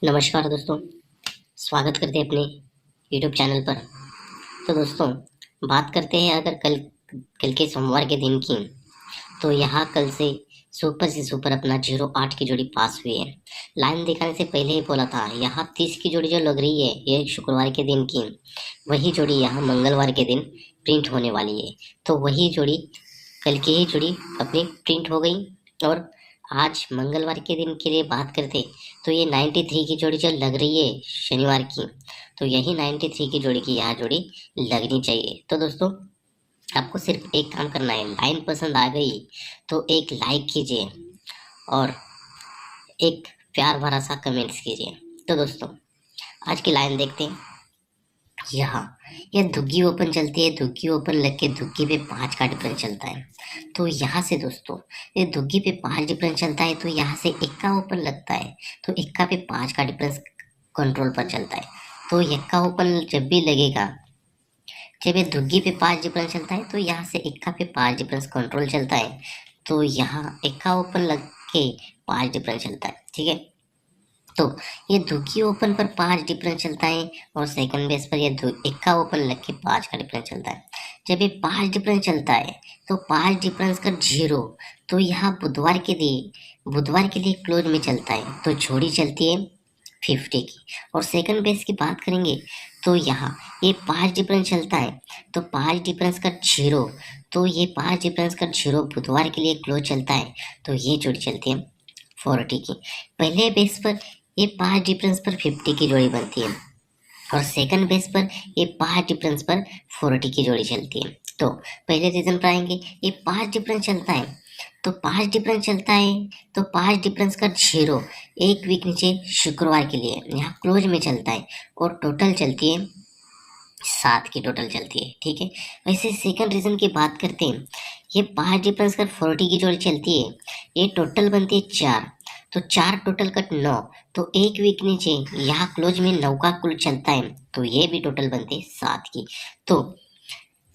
नमस्कार दोस्तों, स्वागत करते हैं अपने यूट्यूब चैनल पर। तो दोस्तों, बात करते हैं अगर कल कल के सोमवार के दिन की। तो यहाँ कल से सुपर अपना 08 की जोड़ी पास हुई है। लाइन दिखाने से पहले ही बोला था, यहाँ 30 की जोड़ी जो लग रही है ये शुक्रवार के दिन की, वही जोड़ी यहाँ मंगलवार के दिन प्रिंट होने वाली है। तो वही जोड़ी कल की ही जोड़ी अपनी प्रिंट हो गई। और आज मंगलवार के दिन के लिए बात करते तो ये 93 की जोड़ी जो लग रही है शनिवार की, तो यही 93 की जोड़ी की यहाँ जोड़ी लगनी चाहिए। तो दोस्तों, आपको सिर्फ एक काम करना है, लाइन पसंद आ गई तो एक लाइक कीजिए और एक प्यार भरा सा कमेंट्स कीजिए। तो दोस्तों, आज की लाइन देखते हैं। यहाँ ये दुग्गी ओपन चलती है, दुग्गी ओपन लग के दुग्गी पे 5 का डिफरेंस चलता है। तो यहाँ से दोस्तों, ये दुग्गी पे 5 डिफरेंस चलता है, तो यहाँ से इक्का ओपन लगता है, तो इक्का पे 5 का डिफरेंस कंट्रोल पर चलता है। तो इक्का ओपन जब भी लगेगा, जब ये दुग्गी पे 5 डिफरेंस चलता है, तो यहाँ से इक्का पे 5 डिफरेंस कंट्रोल चलता है। तो यहाँ इक्का ओपन लग के 5 डिफरेंस चलता है, ठीक है। तो ये दुग्गी ओपन पर 5 डिफरेंस चलता है और सेकंड बेस पर ये इक्का ओपन लग के 5 का डिफरेंस चलता है। जब ये 5 डिफरेंस चलता है तो 5 डिफरेंस का 0, तो यहाँ बुधवार के लिए क्लोज में चलता है, तो जोड़ी चलती है 50 की। और सेकंड बेस की बात करेंगे तो यहाँ ये 5 डिफरेंस चलता है, तो 5 डिफरेंस का 0, तो ये 5 डिफरेंस का 0 बुधवार के लिए क्लोज चलता है, तो ये जोड़ी चलती है 40 की। पहले बेस पर ये 5 डिफरेंस पर 50 की जोड़ी बनती है और सेकंड बेस पर ये 5 डिफरेंस पर 40 की जोड़ी चलती है। तो पहले रीजन पर आएंगे, ये 5 डिफरेंस चलता है, तो 5 डिफरेंस चलता है, तो 5 डिफरेंस का 0 एक वीक नीचे शुक्रवार के लिए यहाँ क्लोज में चलता है और टोटल चलती है 7 की टोटल चलती है, ठीक है। वैसे सेकंड रीजन की बात करते हैं, ये 5 डिफरेंस का 40 की जोड़ी चलती है, ये टोटल बनती है 4, तो 4 टोटल कट 9, तो एक वीक नीचे यहाँ क्लोज में 9 का कुल चलता है, तो ये भी टोटल बनते हैं 7 की। तो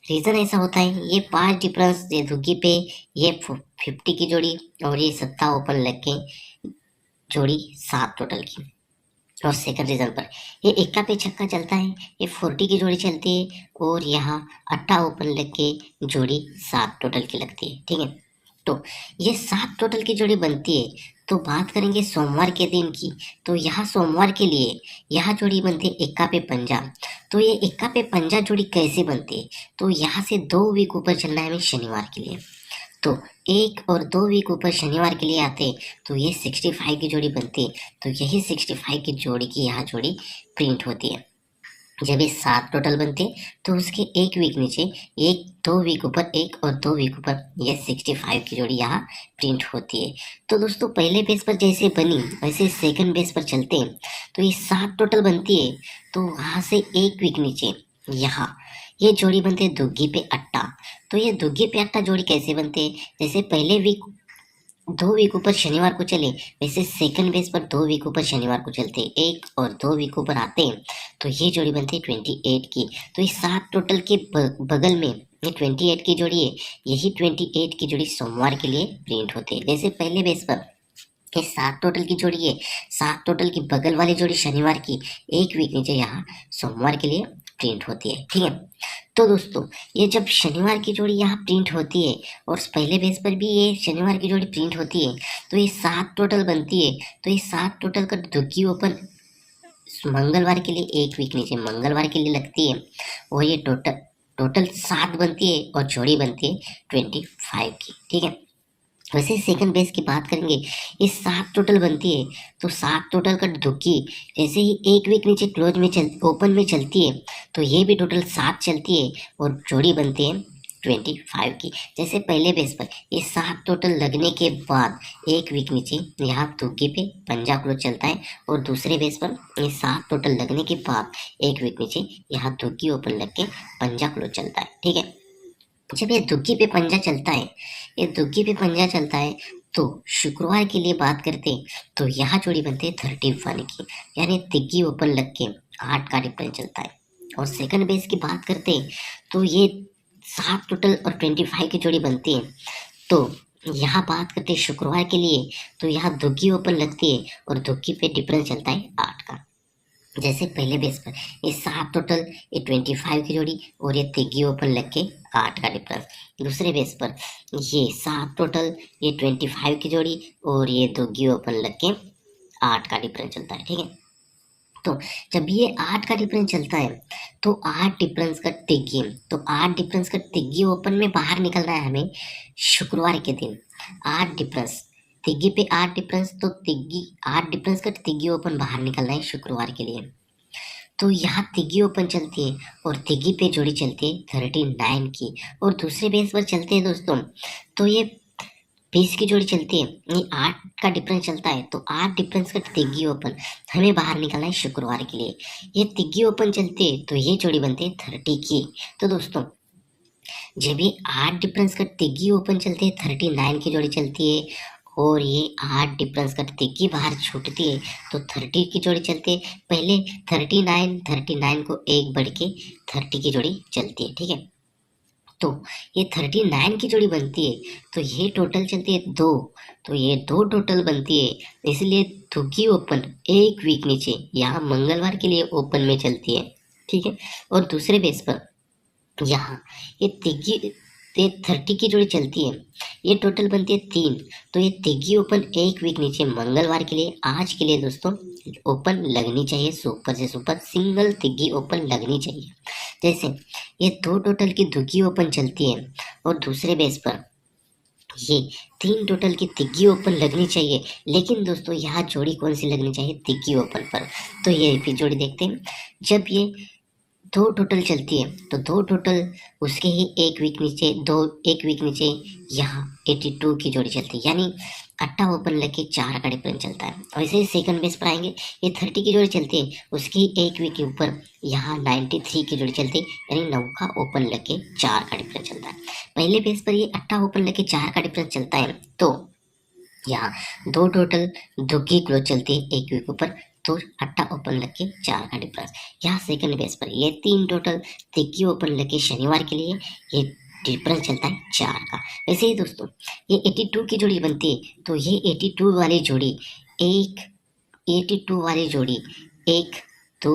रीजन ऐसा होता है, ये 5 डिफरेंस ये दुग्गी पे ये 50 की जोड़ी और ये 7 ओपन लग के जोड़ी 7 टोटल की। और सेकंड रीजन पर ये इक्का पे छक्का चलता है, ये 40 की जोड़ी चलती है और यहाँ अट्ठा ओपन लग के जोड़ी 7 टोटल की लगती है, ठीक है। तो ये 7 टोटल की जोड़ी बनती है। तो बात करेंगे सोमवार के दिन की, तो यहाँ सोमवार के लिए यहाँ जोड़ी बनती है इक्का पे पंजा। तो ये इक्का पे पंजा जोड़ी कैसे बनती है, तो यहाँ से 2 वीक ऊपर चलना है हमें शनिवार के लिए, तो 1 और 2 वीक ऊपर शनिवार के लिए आते तो ये 65 की जोड़ी बनती, तो यही 65 की जोड़ी की यहाँ जोड़ी प्रिंट होती है। जब ये 7 टोटल बनते तो उसके 1 वीक नीचे 1-2 वीक ऊपर 1 और 2 वीक ऊपर ये 65 की जोड़ी यहाँ प्रिंट होती है। तो दोस्तों, पहले बेस पर जैसे बनी वैसे सेकंड बेस पर चलते हैं, तो ये 7 टोटल बनती है, तो वहाँ से 1 वीक नीचे यहाँ ये जोड़ी बनते हैं दुग्गी पे अट्टा। तो ये दुग्गी पे अट्टा जोड़ी कैसे बनते हैं, जैसे पहले वीक 2 वीक ऊपर शनिवार को चले, वैसे सेकंड बेस पर 2 वीक ऊपर शनिवार को चलते, 1 और 2 वीक ऊपर आते हैं, तो ये जोड़ी बनती है 28 की। तो ये 7 टोटल के बगल में ये 28 की जोड़ी है, यही 28 की जोड़ी सोमवार के लिए प्रिंट होते हैं। जैसे पहले बेस पर ये 7 टोटल की जोड़ी है, 7 टोटल की बगल वाली जोड़ी शनिवार की 1 वीक नीचे यहाँ सोमवार के लिए प्रिंट होती है, ठीक है। तो दोस्तों, ये जब शनिवार की जोड़ी यहाँ प्रिंट होती है और पहले बेस पर भी ये शनिवार की जोड़ी प्रिंट होती है, तो ये 7 टोटल बनती है। तो ये 7 टोटल का दुग्गी ओपन मंगलवार के लिए 1 वीक नीचे मंगलवार के लिए लगती है और ये टोटल 7 बनती है और जोड़ी बनती है 25 की, ठीक है। वैसे सेकंड बेस की बात करेंगे, ये 7 टोटल बनती है, तो 7 टोटल का दुग्गी जैसे ही 1 वीक नीचे क्लोज में ओपन में चलती है, तो ये भी टोटल 7 चलती है और जोड़ी बनती है 25 की। जैसे पहले बेस पर ये 7 टोटल लगने के बाद 1 वीक नीचे यहाँ दुग्गी पे पंजा क्लोज चलता है और दूसरे बेस पर ये 7 टोटल लगने के बाद 1 वीक नीचे यहाँ दुग्गी ओपन लग के पंजा क्लोज चलता है, ठीक है। जब ये दुग्गी पे पंजा चलता है, ये दुग्गी पे पंजा चलता है, तो शुक्रवार के लिए बात करते तो यहाँ जोड़ी बनती है 31 की, यानी तिग्गी ओपन लग के 8 का डिफरेंस चलता है। और सेकंड बेस की बात करते तो ये 7 टोटल और 25 की जोड़ी बनती है, तो यहाँ बात करते हैं शुक्रवार के लिए, तो यहाँ दुग्गी ओपन लगती है और दुग्गी पे डिफरेंस चलता है 8 का। जैसे पहले बेस पर ये 7 टोटल, ये 25 की जोड़ी और ये तिग्गी ओपन लग के 8 का डिफरेंस। दूसरे बेस पर ये 7 टोटल, ये 25 की जोड़ी और ये दुग्गी ओपन लग के 8 का डिफरेंस चलता है। ठीक है, तो जब ये 8 का डिफरेंस चलता है तो 8 डिफरेंस का तिग्गी, तो 8 डिफरेंस का तिग्गी ओपन में बाहर निकलना है हमें शुक्रवार के दिन। 8 डिफरेंस तिग्गी पे 8 डिफरेंस, तो तिग्गी 8 डिफरेंस का तिग्गी ओपन बाहर निकलना है शुक्रवार के लिए। तो यहाँ तिग्गी ओपन चलती है और तिग्गी पे जोड़ी चलती है 39 की। और दूसरे बेस पर चलते हैं दोस्तों, तो ये 20 की जोड़ी चलती है, ये 8 का डिफरेंस चलता है, तो 8 डिफरेंस का तिग्गी ओपन हमें बाहर निकालना है शुक्रवार के लिए। ये तिग्गी ओपन चलती है तो ये जोड़ी बनती है 30 की। तो दोस्तों जब भी 8 डिफरेंस का तिग्गी ओपन चलती है 39 की जोड़ी चलती है और ये 8 डिफरेंस का तिग्गी बाहर छूटती है तो 30 की जोड़ी चलती है। पहले 39 को एक बढ़ के 30 की जोड़ी चलती है। ठीक है, तो ये 39 की जोड़ी बनती है, तो ये टोटल चलती है 2, तो ये 2 टोटल बनती है। इसलिए दुग्गी ओपन एक वीक नीचे यहाँ मंगलवार के लिए ओपन में चलती है। ठीक है, और दूसरे बेस पर यहाँ ये तिग्गी, ये 30 की जोड़ी चलती है, ये टोटल बनती है 3, तो ये तिग्गी ओपन एक वीक नीचे मंगलवार के लिए, आज के लिए दोस्तों ओपन लगनी चाहिए, सुपर से सुपर सिंगल तिग्गी ओपन लगनी चाहिए। जैसे ये 2 टोटल की दुग्गी ओपन चलती है और दूसरे बेस पर ये 3 टोटल की तिग्गी ओपन लगनी चाहिए। लेकिन दोस्तों यहाँ जोड़ी कौन सी लगनी चाहिए तिग्गी ओपन पर, तो ये फिर जोड़ी देखते हैं। जब ये 2 टोटल चलती है तो 2 टोटल उसके ही एक वीक नीचे, एक वीक नीचे यहाँ 82 की जोड़ी चलती है, यानी अट्टा ओपन लगे 4 का डिफरेंस चलता है। वैसे ही सेकंड बेस पर आएंगे, ये 30 की जोड़ी चलती है, उसकी एक वीक के ऊपर यहाँ 93 की जोड़ी चलती है, यानी 9 का ओपन लगे 4 का डिफरेंस चलता है। पहले बेस पर ये अट्टा ओपन लगे 4 का डिफरेंस चलता है, तो यहाँ 2 टोटल दुग्गी क्लोज चलती है एक वीक ऊपर, तो अट्टा ओपन लग के 4 का डिफरेंस। यहाँ सेकंड बेस पर ये 3 टोटल तिग्गी ओपन लग के शनिवार के लिए ये डिफरेंस चलता है 4 का। वैसे ही दोस्तों ये 82 की जोड़ी बनती है, तो ये 82 वाली जोड़ी एक 82 वाली जोड़ी 1 2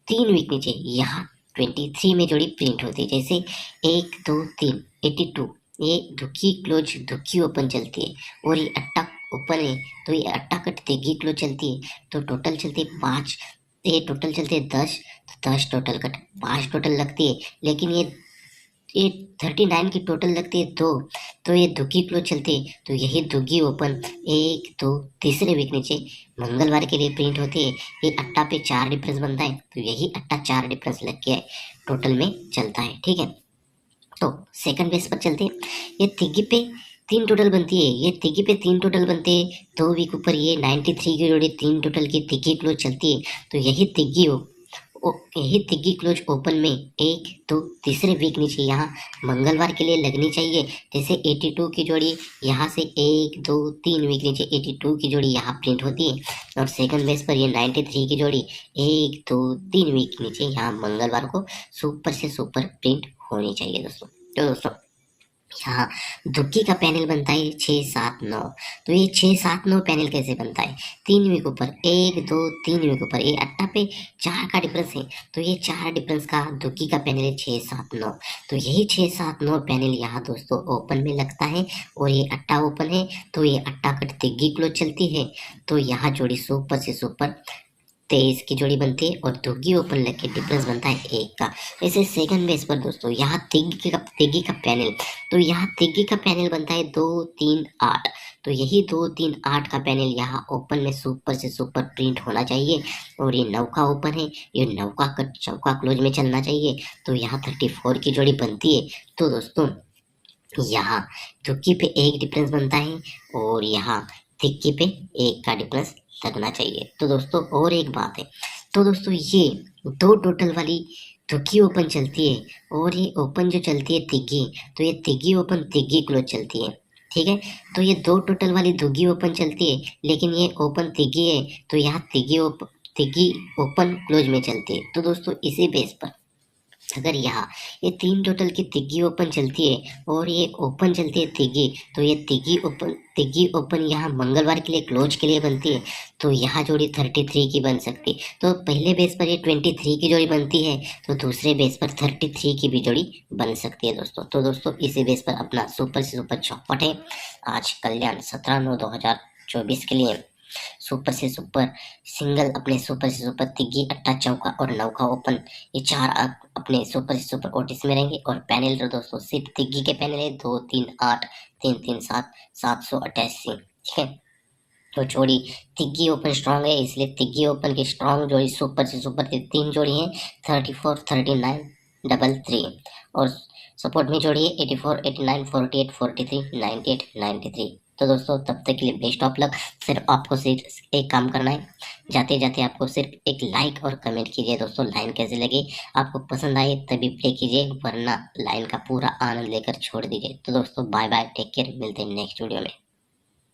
3 वीक नीचे यहाँ 23 में जोड़ी प्रिंट होती है। जैसे 1 2 3 82, ये दुग्गी क्लोज दुग्गी ओपन चलती है और ये अट्टा ओपन है, तो ये अट्टा कट तिग्गी क्लोज चलती है, तो टोटल चलती है 5, ये टोटल चलते हैं 10, तो 10 टोटल कट 5 टोटल लगती है। लेकिन ये 39 की टोटल लगती है 2, तो ये दुग्गी क्लोज चलती है, तो यही दुग्गी ओपन 1 2 तीसरे वीक नीचे मंगलवार के लिए प्रिंट होती है। ये अट्टा पे 4 डिफरेंस बनता है, तो यही अट्टा 4 डिफरेंस लग के टोटल में चलता है। ठीक है, तो सेकंड बेस पर चलते हैं, ये तिग्गी पे 3 टोटल बनती है, ये तिग्गी पे 3 टोटल बनते हैं, 2 वीक ऊपर ये 93 की जोड़ी 3 टोटल की तिग्गी क्लोज चलती है, तो यही तिग्गी क्लोज ओपन में 1 2 तीसरे वीक नीचे यहाँ मंगलवार के लिए लगनी चाहिए। जैसे 82 की जोड़ी यहाँ से 1 2 3 वीक नीचे 82 की जोड़ी यहाँ प्रिंट होती है, और सेकंड बेस पर ये 93 की जोड़ी 1 2 3 वीक नीचे यहाँ मंगलवार को सुपर से सुपर प्रिंट होनी चाहिए दोस्तों। तो दोस्तों यहाँ दुग्गी का पैनल बनता है 6 7 9, तो ये 6 7 9 पैनल कैसे बनता है, 3 वीक ऊपर 1 2 3 वीक ऊपर ये अट्टा पे 4 का डिफरेंस है, तो ये 4 डिफरेंस का दुग्गी का पैनल है 6 7 9, तो यही 6 7 9 पैनल यहाँ दोस्तों ओपन में लगता है और ये अट्टा ओपन है, तो ये अट्टा कट तिग्गी क्लोज चलती है, तो यहाँ जोड़ी सुपर से सुपर 23 की जोड़ी बनती है और दुग्गी ओपन लग डिफरेंस बनता है 1 का। वैसे सेकंड बेस पर दोस्तों यहाँ तिग्गी का पैनल, तो यहाँ तिग्गी का पैनल बनता है 2 3 8, तो यही 2 3 8 का पैनल यहाँ ओपन में सुपर से सुपर प्रिंट होना चाहिए, और ये 9 का ओपन है, ये 9 का कट चौका क्लोज में चलना चाहिए, तो यहाँ 34 की जोड़ी बनती है। तो दोस्तों यहाँ दुग्गी पे 1 डिफरेंस बनता है और यहाँ तिग्गी पे 1 का डिफरेंस लगना चाहिए। तो दोस्तों और एक बात है, तो दोस्तों ये 2 टोटल वाली दुग्गी ओपन चलती है और ये ओपन जो चलती है तिग्गी, तो ये तिग्गी ओपन तिग्गी क्लोज चलती है। ठीक है, तो ये 2 टोटल वाली दुग्गी ओपन चलती है, लेकिन ये ओपन तिग्गी है, तो यहाँ तिग्गी ओपन क्लोज में चलती है। तो दोस्तों इसी बेस पर अगर यहाँ ये 3 टोटल की तिग्गी ओपन चलती है और ये ओपन चलती है तिग्गी, तो ये तिग्गी ओपन यहाँ मंगलवार के लिए क्लोज के लिए बनती है, तो यहाँ जोड़ी 33 की बन सकती है। तो पहले बेस पर ये 23 की जोड़ी बनती है, तो दूसरे बेस पर 33 की भी जोड़ी बन सकती है दोस्तों। तो दोस्तों इसी बेस पर अपना सुपर से सुपर चौपट है आज कल्याण 17/9/2024 के लिए। सुपर से सुपर सिंगल अपने सुपर से सुपर तिग्गी, अट्टा, चौका और नौका ओपन, ये चार अपने सुपर से सुपर ओटिस में रहेंगे। और पैनल तो दोस्तों सिर्फ तिग्गी के पैनल है 2 3 8 3 3 7 788, ठीक है। तो जोड़ी तिग्गी ओपन स्ट्रांग है, इसलिए तिग्गी ओपन की स्ट्रांग जोड़ी सुपर से सुपर की 3 जोड़ी है 34 39 33, और सपोर्ट में जोड़ी है 84 89 48 43 98 93। तो दोस्तों तब तक के लिए बेस्ट ऑफ लक। सिर्फ आपको सिर्फ एक काम करना है, जाते जाते आपको सिर्फ एक लाइक और कमेंट कीजिए दोस्तों। लाइन कैसे लगी, आपको पसंद आए तभी प्ले कीजिए, वरना लाइन का पूरा आनंद लेकर छोड़ दीजिए। तो दोस्तों बाय बाय, टेक केयर, मिलते हैं नेक्स्ट वीडियो में।